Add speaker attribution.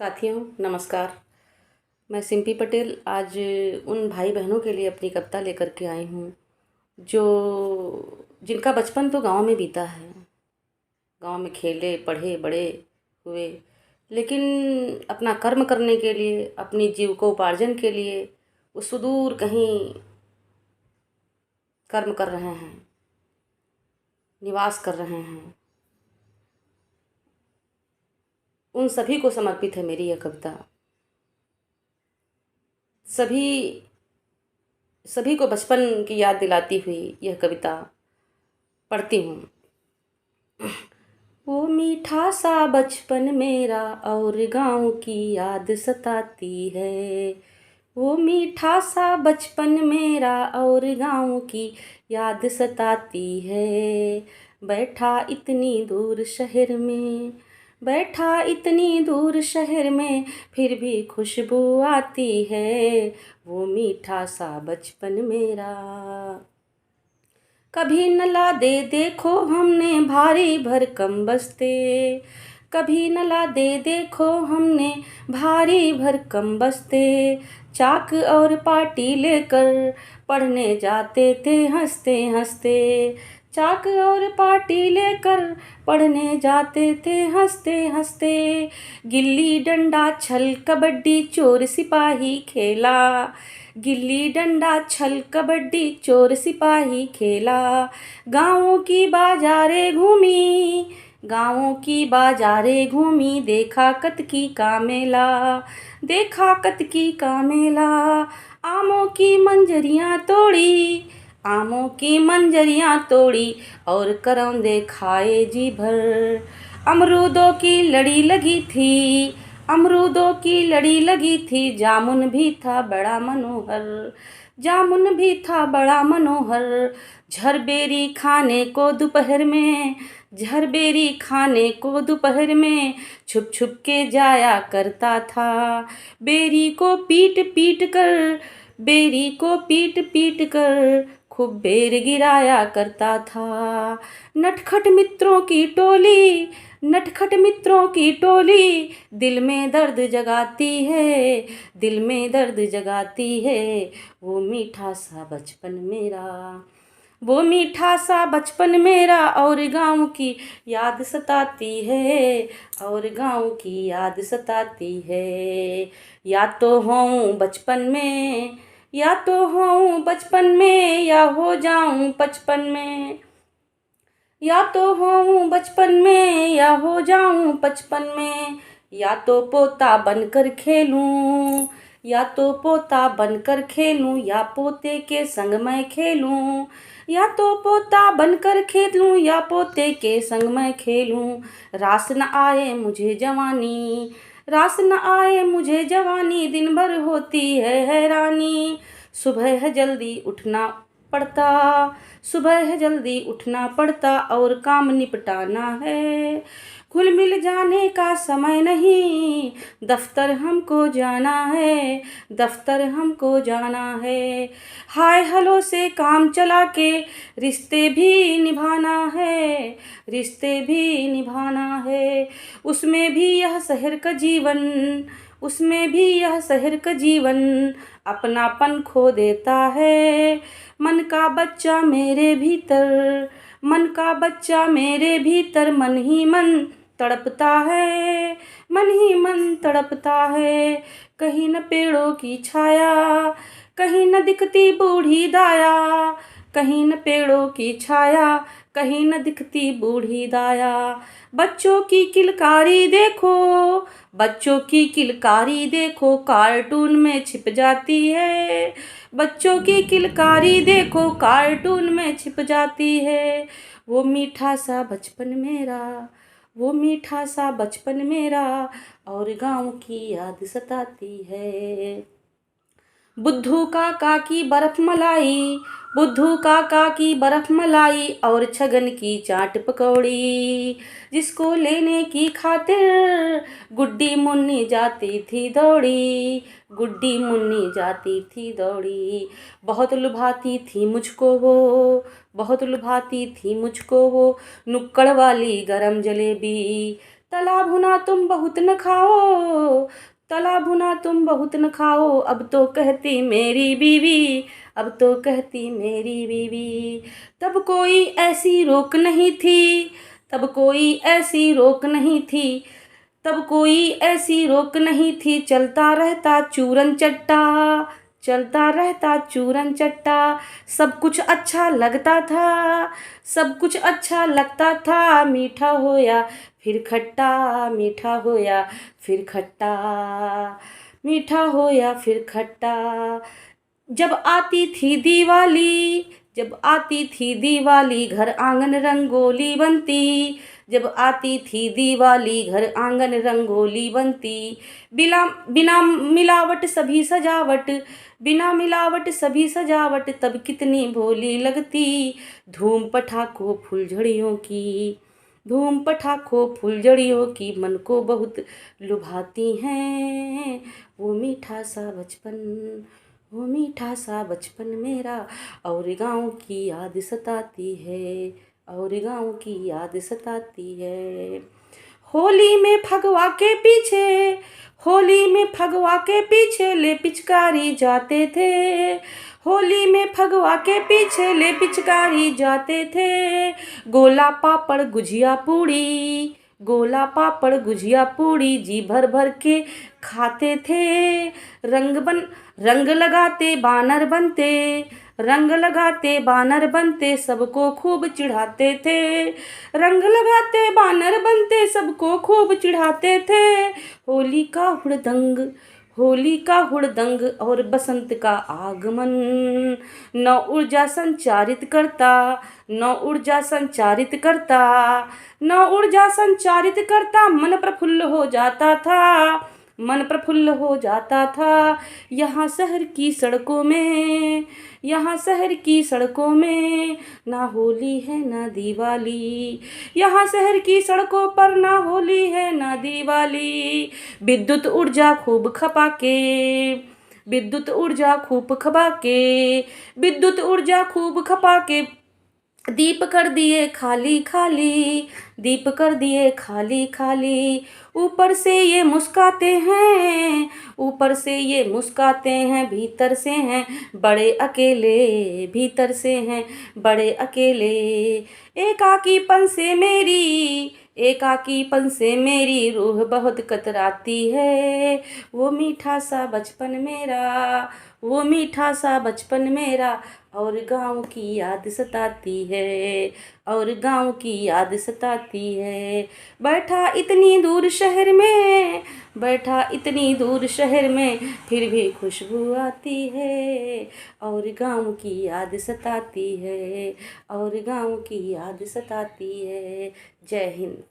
Speaker 1: साथियों नमस्कार। मैं सिम्पी पटेल आज उन भाई बहनों के लिए अपनी कविता लेकर के आई हूँ जो जिनका बचपन तो गांव में बीता है। गांव में खेले पढ़े बड़े हुए, लेकिन अपना कर्म करने के लिए, अपनी जीविकोपार्जन के लिए वो सुदूर कहीं कर्म कर रहे हैं, निवास कर रहे हैं। उन सभी को समर्पित है मेरी यह कविता। सभी सभी को बचपन की याद दिलाती हुई यह कविता पढ़ती हूँ। वो मीठा सा बचपन मेरा और गाँव की याद सताती है। वो मीठा सा बचपन मेरा और गाँव की याद सताती है। बैठा इतनी दूर शहर में, बैठा इतनी दूर शहर में, फिर भी खुशबू आती है। वो मीठा सा बचपन मेरा। कभी न ला दे देखो हमने भारी भरकम बस्ते, कभी न ला दे देखो हमने भारी भरकम बस्ते। चाक और पाटी लेकर पढ़ने जाते थे हंसते हंसते। चाक और पाटी लेकर पढ़ने जाते थे हंसते हंसते। गिल्ली डंडा छल कबड्डी चोर सिपाही खेला, गिल्ली डंडा छल कबड्डी चोर सिपाही खेला। गाँवों की बाजारे घूमी, गाँवों की बाजारे घूमी, देखा कतकी का मेला, देखा कतकी का मेला। आमों की मंजरियाँ तोड़ी, आमों की मंजरियाँ तोड़ी, और करौंदे खाए जी भर। अमरूदों की लड़ी लगी थी, अमरूदों की लड़ी लगी थी, जामुन भी था बड़ा मनोहर, जामुन भी था बड़ा मनोहर। झरबेरी खाने को दोपहर में, झरबेरी खाने को दोपहर में, छुप छुप के जाया करता था। बेरी को पीट पीट कर, बेरी को पीट पीट कर खूब बेर गिराया करता था। नटखट मित्रों की टोली, नटखट मित्रों की टोली, दिल में दर्द जगाती है, दिल में दर्द जगाती है। वो मीठा सा बचपन मेरा, वो मीठा सा बचपन मेरा, और गाँव की याद सताती है, और गाँव की याद सताती है। या तो हूँ बचपन में, या तो हूँ बचपन में, या हो जाऊँ बचपन में, या तो हूँ बचपन में, या हो जाऊँ बचपन में। या तो पोता बनकर खेलूं, या तो पोता बनकर खेलूं, या पोते के संग मैं खेलूं। या तो पोता बनकर खेलूं, या पोते के संग मैं खेलूं। रास न आए मुझे जवानी, रास न आए मुझे जवानी, दिन भर होती है हैरानी। सुबह है जल्दी उठना पड़ता, सुबह है जल्दी उठना पड़ता, और काम निपटाना है। खुल मिल जाने का समय नहीं, दफ्तर हमको जाना है, दफ्तर हमको जाना है। हाय हलो से काम चला के रिश्ते भी निभाना है, रिश्ते भी निभाना है। उसमें भी यह शहर का जीवन, उसमें भी यह शहर का जीवन अपनापन खो देता है। मन का बच्चा मेरे भीतर, मन का बच्चा मेरे भीतर, मन ही मन तड़पता है, मन ही मन तड़पता है। कहीं न पेड़ों की छाया, कहीं न दिखती बूढ़ी दाया, कहीं न पेड़ों की छाया, कहीं न दिखती बूढ़ी दाया। बच्चों की किलकारी देखो, बच्चों की किलकारी देखो, कार्टून में छिप जाती है। बच्चों की किलकारी देखो, कार्टून में छिप जाती है। वो मीठा सा बचपन मेरा, वो मीठा सा बचपन मेरा, और गाँव की याद सताती है। बुद्धू काका की बर्फ मलाई, बुद्धू काका की बर्फ मलाई, और छगन की चाट पकौड़ी, जिसको लेने की खातिर गुड्डी मुन्नी जाती थी दौड़ी, गुड्डी मुन्नी जाती थी दौड़ी। बहुत लुभाती थी मुझको वो, बहुत लुभाती थी मुझको वो, नुक्कड़ वाली गरम जलेबी, तला भुना तुम बहुत न खाओ, तला भुना तुम बहुत न खाओ, अब तो कहती मेरी बीवी, अब तो कहती मेरी बीवी। तब कोई ऐसी रोक नहीं थी, तब कोई ऐसी रोक नहीं थी, तब कोई ऐसी रोक नहीं थी, चलता रहता चूरन चट्टा, चलता रहता चूरन चट्टा। सब कुछ अच्छा लगता था, सब कुछ अच्छा लगता था, मीठा हो या फिर खट्टा, मीठा हो या फिर खट्टा, मीठा हो या फिर खट्टा। जब आती थी दिवाली, जब आती थी दिवाली, घर आंगन रंगोली बनती, जब आती थी दिवाली, घर आंगन रंगोली बनती। बिना बिना मिलावट सभी सजावट, बिना मिलावट सभी सजावट, तब कितनी भोली लगती। धूम पटाखों फुलझड़ियों की, धूम पटाखों फुलझड़ियों की, मन को बहुत लुभाती हैं। वो मीठा सा बचपन, वो मीठा सा बचपन मेरा, और गाँव की याद सताती है, और गाँव की याद सताती है। होली में फगवा के पीछे, होली में फगवा के पीछे ले पिचकारी जाते थे, होली में फगवा के पीछे ले पिचकारी जाते थे। गोला पापड़ गुजिया पूड़ी, गोला पापड़ गुजिया पूड़ी, जी भर भर के खाते थे। रंग लगाते बानर बनते, रंग लगाते बानर बनते, सबको खूब चिढ़ाते थे। रंग लगाते बानर बनते, सबको खूब चिढ़ाते थे। होली का हुड़दंग, होली का हुड़दंग और बसंत का आगमन, नौ ऊर्जा संचारित करता, नौ ऊर्जा संचारित करता, नौ ऊर्जा संचारित करता। मन प्रफुल्ल हो जाता था, मन प्रफुल्ल हो जाता था। यहाँ शहर की सड़कों में, यहाँ शहर की सड़कों में, ना होली है ना दिवाली, यहाँ शहर की सड़कों पर ना होली है ना दिवाली। विद्युत ऊर्जा खूब खपा के, विद्युत ऊर्जा खूब खपा के, विद्युत ऊर्जा खूब खपा के, दीप कर दिए खाली खाली, दीप कर दिए खाली खाली। ऊपर से ये मुस्काते हैं, ऊपर से ये मुस्काते हैं, भीतर से हैं बड़े अकेले, भीतर से हैं बड़े अकेले। एकाकीपन से मेरी, एकाकीपन से मेरी रूह बहुत कतराती है। वो मीठा सा बचपन मेरा, वो मीठा सा बचपन मेरा, और गाँव की याद सताती है, और गाँव की याद सताती है। बैठा इतनी दूर शहर में, बैठा इतनी दूर शहर में, फिर भी खुशबू आती है, और गाँव की याद सताती है, और गाँव की याद सताती है। जय हिंद।